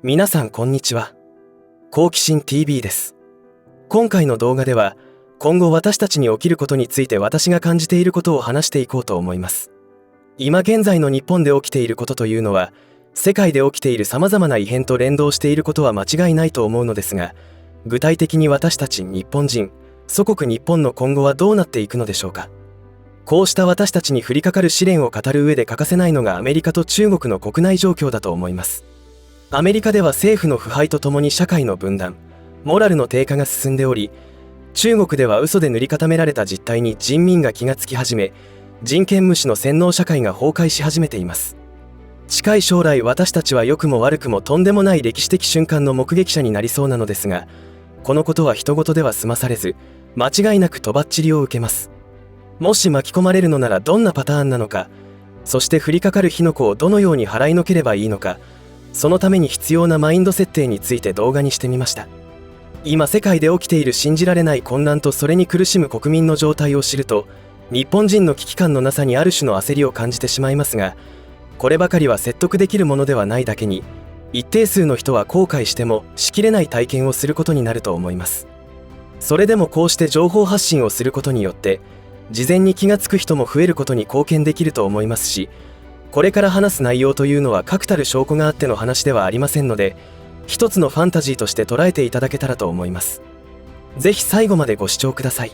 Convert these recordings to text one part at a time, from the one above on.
皆さんこんにちは。好奇心 TV です。今回の動画では、今後私たちに起きることについて私が感じていることを話していこうと思います。今現在の日本で起きていることというのは、世界で起きている様々な異変と連動していることは間違いないと思うのですが、具体的に私たち日本人、祖国日本の今後はどうなっていくのでしょうか。こうした私たちに降りかかる試練を語る上で欠かせないのがアメリカと中国の国内状況だと思います。アメリカでは政府の腐敗とともに社会の分断、モラルの低下が進んでおり、中国では嘘で塗り固められた実態に人民が気がつき始め、人権無視の洗脳社会が崩壊し始めています。近い将来私たちは良くも悪くもとんでもない歴史的瞬間の目撃者になりそうなのですが、このことは人事では済まされず、間違いなくとばっちりを受けます。もし巻き込まれるのならどんなパターンなのか、そして降りかかる火の粉をどのように払いのければいいのか、そのために必要なマインド設定について動画にしてみました。今世界で起きている信じられない混乱とそれに苦しむ国民の状態を知ると、日本人の危機感のなさにある種の焦りを感じてしまいますが、こればかりは説得できるものではないだけに、一定数の人は後悔してもしきれない体験をすることになると思います。それでもこうして情報発信をすることによって、事前に気がつく人も増えることに貢献できると思いますし、これから話す内容というのは確たる証拠があっての話ではありませんので、一つのファンタジーとして捉えていただけたらと思います。ぜひ最後までご視聴ください。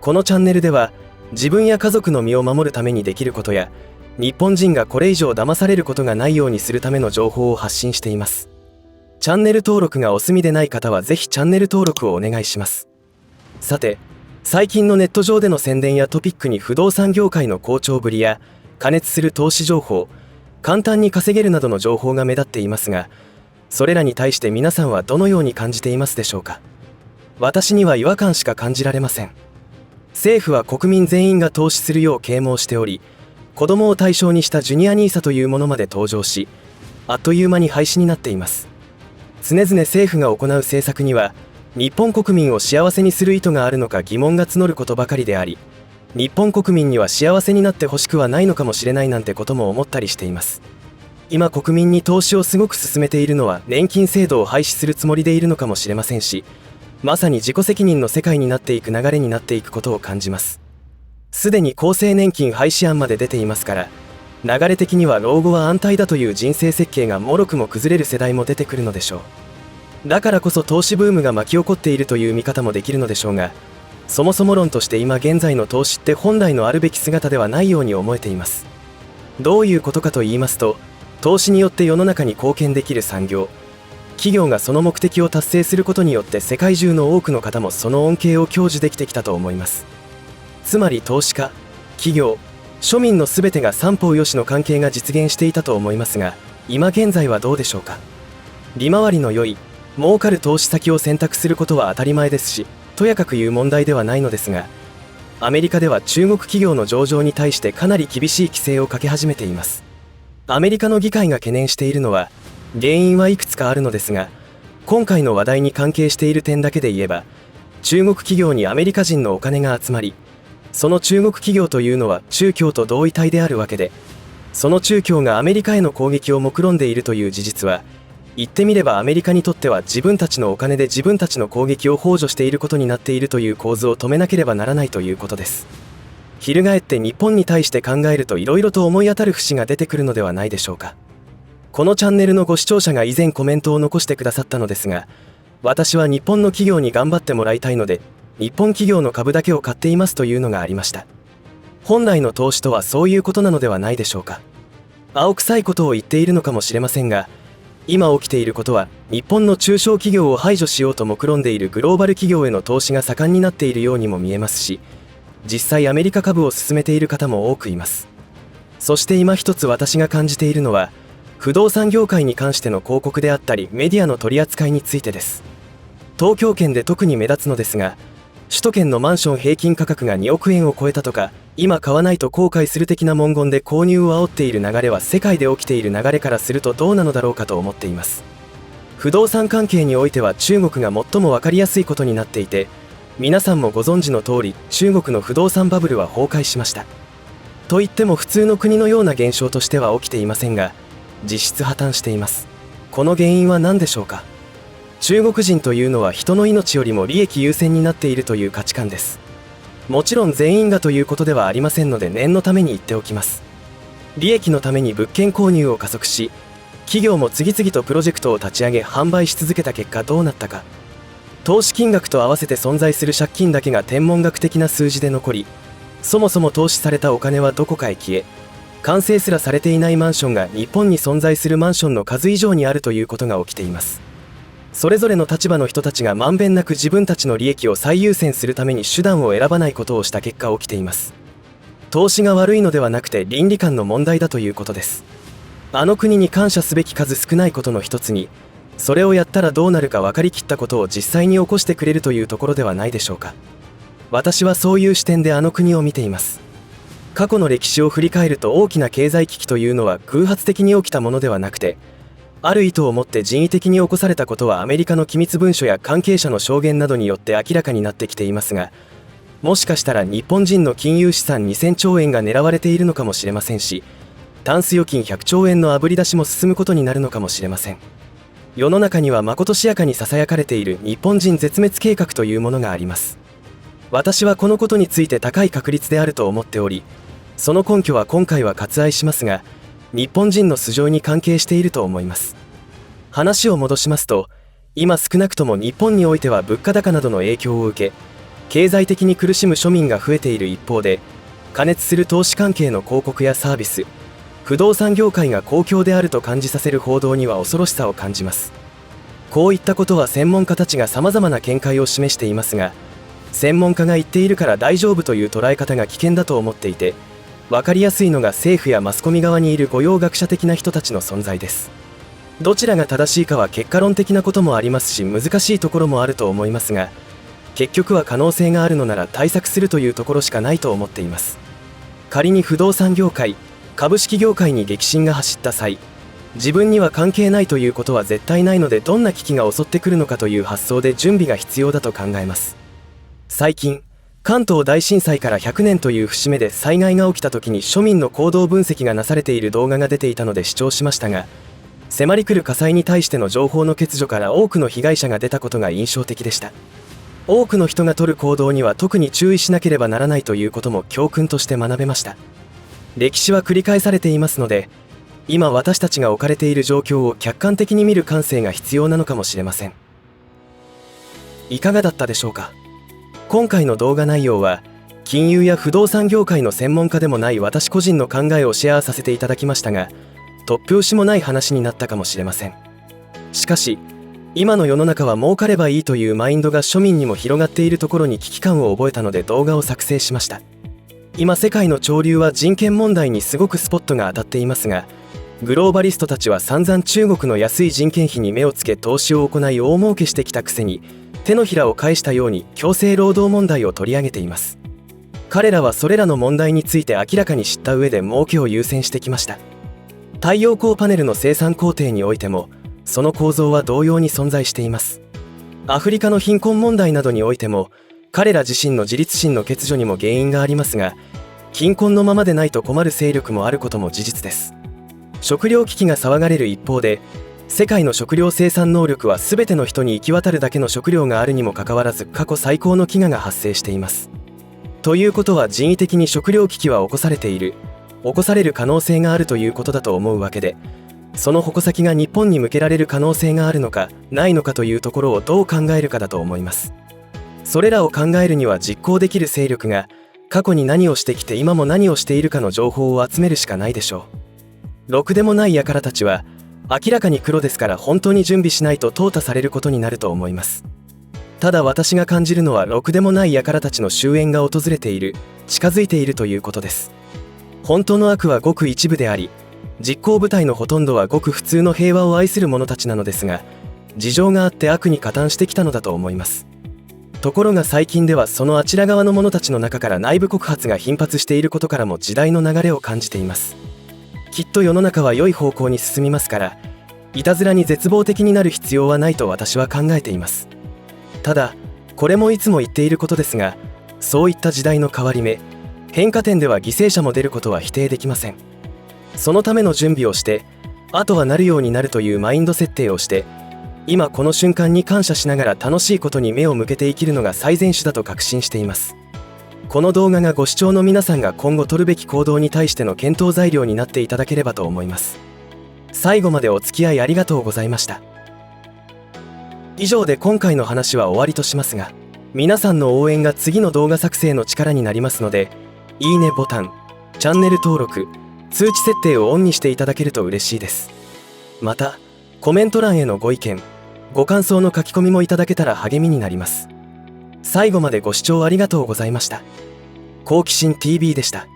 このチャンネルでは、自分や家族の身を守るためにできることや、日本人がこれ以上騙されることがないようにするための情報を発信しています。チャンネル登録がお済みでない方はぜひチャンネル登録をお願いします。さて、最近のネット上での宣伝やトピックに不動産業界の好調ぶりや過熱する投資情報、簡単に稼げるなどの情報が目立っていますが、それらに対して皆さんはどのように感じていますでしょうか。私には違和感しか感じられません。政府は国民全員が投資するよう啓蒙しており、子供を対象にしたジュニア NISA というものまで登場し、あっという間に廃止になっています。常々政府が行う政策には、日本国民を幸せにする意図があるのか疑問が募ることばかりであり、日本国民には幸せになってほしくはないのかもしれないなんてことも思ったりしています。今国民に投資をすごく進めているのは年金制度を廃止するつもりでいるのかもしれませんし、まさに自己責任の世界になっていく流れになっていくことを感じます。すでに厚生年金廃止案まで出ていますから、流れ的には老後は安泰だという人生設計がもろくも崩れる世代も出てくるのでしょう。だからこそ投資ブームが巻き起こっているという見方もできるのでしょうが、そもそも論として今現在の投資って本来のあるべき姿ではないように思えています。どういうことかと言いますと、投資によって世の中に貢献できる産業、企業がその目的を達成することによって世界中の多くの方もその恩恵を享受できてきたと思います。つまり投資家、企業、庶民の全てが三方よしの関係が実現していたと思いますが、今現在はどうでしょうか。利回りの良い、儲かる投資先を選択することは当たり前ですし、とやかく言う問題ではないのですが、アメリカでは中国企業の上場に対してかなり厳しい規制をかけ始めています。アメリカの議会が懸念しているのは、原因はいくつかあるのですが、今回の話題に関係している点だけで言えば、中国企業にアメリカ人のお金が集まり、その中国企業というのは中共と同意体であるわけで、その中共がアメリカへの攻撃を目論んでいるという事実は、言ってみればアメリカにとっては自分たちのお金で自分たちの攻撃を幇助していることになっているという構図を止めなければならないということです。翻って日本に対して考えると色々と思い当たる節が出てくるのではないでしょうか。このチャンネルのご視聴者が以前コメントを残してくださったのですが、私は日本の企業に頑張ってもらいたいので、日本企業の株だけを買っていますというのがありました。本来の投資とはそういうことなのではないでしょうか。青臭いことを言っているのかもしれませんが、今起きていることは日本の中小企業を排除しようと目論んでいるグローバル企業への投資が盛んになっているようにも見えますし、実際アメリカ株を進めている方も多くいます。そして今一つ私が感じているのは、不動産業界に関しての広告であったりメディアの取り扱いについてです。東京圏で特に目立つのですが、首都圏のマンション平均価格が2億円を超えたとか、今買わないと後悔する的な文言で購入を煽っている流れは世界で起きている流れからするとどうなのだろうかと思っています。不動産関係においては中国が最も分かりやすいことになっていて、皆さんもご存知の通り中国の不動産バブルは崩壊しました。といっても普通の国のような現象としては起きていませんが、実質破綻しています。この原因は何でしょうか。中国人というのは人の命よりも利益優先になっているという価値観です。もちろん全員がということではありませんので念のために言っておきます。利益のために物件購入を加速し、企業も次々とプロジェクトを立ち上げ販売し続けた結果どうなったか。投資金額と合わせて存在する借金だけが天文学的な数字で残り、そもそも投資されたお金はどこかへ消え、完成すらされていないマンションが日本に存在するマンションの数以上にあるということが起きています。それぞれの立場の人たちがまんべんなく自分たちの利益を最優先するために手段を選ばないことをした結果起きています。投資が悪いのではなくて倫理観の問題だということです。あの国に感謝すべき数少ないことの一つに、それをやったらどうなるか分かりきったことを実際に起こしてくれるというところではないでしょうか。私はそういう視点であの国を見ています。過去の歴史を振り返ると大きな経済危機というのは偶発的に起きたものではなくて、ある意図を持って人為的に起こされたことはアメリカの機密文書や関係者の証言などによって明らかになってきていますが、もしかしたら日本人の金融資産2000兆円が狙われているのかもしれませんし、タンス預金100兆円のあぶり出しも進むことになるのかもしれません。世の中にはまことしやかにささやかれている日本人絶滅計画というものがあります。私はこのことについて高い確率であると思っており、その根拠は今回は割愛しますが、日本人の素性に関係していると思います。話を戻しますと、今少なくとも日本においては物価高などの影響を受け、経済的に苦しむ庶民が増えている一方で、過熱する投資関係の広告やサービス、不動産業界が好況であると感じさせる報道には恐ろしさを感じます。こういったことは専門家たちが様々な見解を示していますが、専門家が言っているから大丈夫という捉え方が危険だと思っていて、分かりやすいのが政府やマスコミ側にいる御用学者的な人たちの存在です。どちらが正しいかは結果論的なこともありますし、難しいところもあると思いますが、結局は可能性があるのなら対策するというところしかないと思っています。仮に不動産業界、株式業界に激震が走った際、自分には関係ないということは絶対ないので、どんな危機が襲ってくるのかという発想で準備が必要だと考えます。最近、関東大震災から100年という節目で災害が起きた時に庶民の行動分析がなされている動画が出ていたので視聴しましたが、迫り来る火災に対しての情報の欠如から多くの被害者が出たことが印象的でした。多くの人が取る行動には特に注意しなければならないということも教訓として学べました。歴史は繰り返されていますので、今私たちが置かれている状況を客観的に見る感性が必要なのかもしれません。いかがだったでしょうか。今回の動画内容は、金融や不動産業界の専門家でもない私個人の考えをシェアさせていただきましたが、突拍子もない話になったかもしれません。しかし、今の世の中は儲かればいいというマインドが庶民にも広がっているところに危機感を覚えたので動画を作成しました。今世界の潮流は人権問題にすごくスポットが当たっていますが、グローバリストたちは散々中国の安い人件費に目をつけ投資を行い大儲けしてきたくせに、手のひらを返したように強制労働問題を取り上げています。彼らはそれらの問題について明らかに知った上で儲けを優先してきました。太陽光パネルの生産工程においてもその構造は同様に存在しています。アフリカの貧困問題などにおいても彼ら自身の自立心の欠如にも原因がありますが、貧困のままでないと困る勢力もあることも事実です。食糧危機が騒がれる一方で、世界の食料生産能力は全ての人に行き渡るだけの食料があるにもかかわらず過去最高の飢餓が発生しています。ということは人為的に食糧危機は起こされている、起こされる可能性があるということだと思うわけで、その矛先が日本に向けられる可能性があるのかないのかというところをどう考えるかだと思います。それらを考えるには実行できる勢力が過去に何をしてきて今も何をしているかの情報を集めるしかないでしょう。ろくでもない輩たちは明らかに黒ですから本当に準備しないと淘汰されることになると思います。ただ私が感じるのはろくでもない輩たちの終焉が訪れている、近づいているということです。本当の悪はごく一部であり、実行部隊のほとんどはごく普通の平和を愛する者たちなのですが、事情があって悪に加担してきたのだと思います。ところが最近ではそのあちら側の者たちの中から内部告発が頻発していることからも時代の流れを感じています。きっと世の中は良い方向に進みますから、いたずらに絶望的になる必要はないと私は考えています。ただ、これもいつも言っていることですが、そういった時代の変わり目、変化点では犠牲者も出ることは否定できません。そのための準備をして、あとはなるようになるというマインド設定をして、今この瞬間に感謝しながら楽しいことに目を向けて生きるのが最善手だと確信しています。この動画がご視聴の皆さんが今後取るべき行動に対しての検討材料になっていただければと思います。最後までお付き合いありがとうございました。以上で今回の話は終わりとしますが、皆さんの応援が次の動画作成の力になりますので、いいねボタン、チャンネル登録、通知設定をオンにしていただけると嬉しいです。また、コメント欄へのご意見、ご感想の書き込みもいただけたら励みになります。最後までご視聴ありがとうございました。好奇心 TV でした。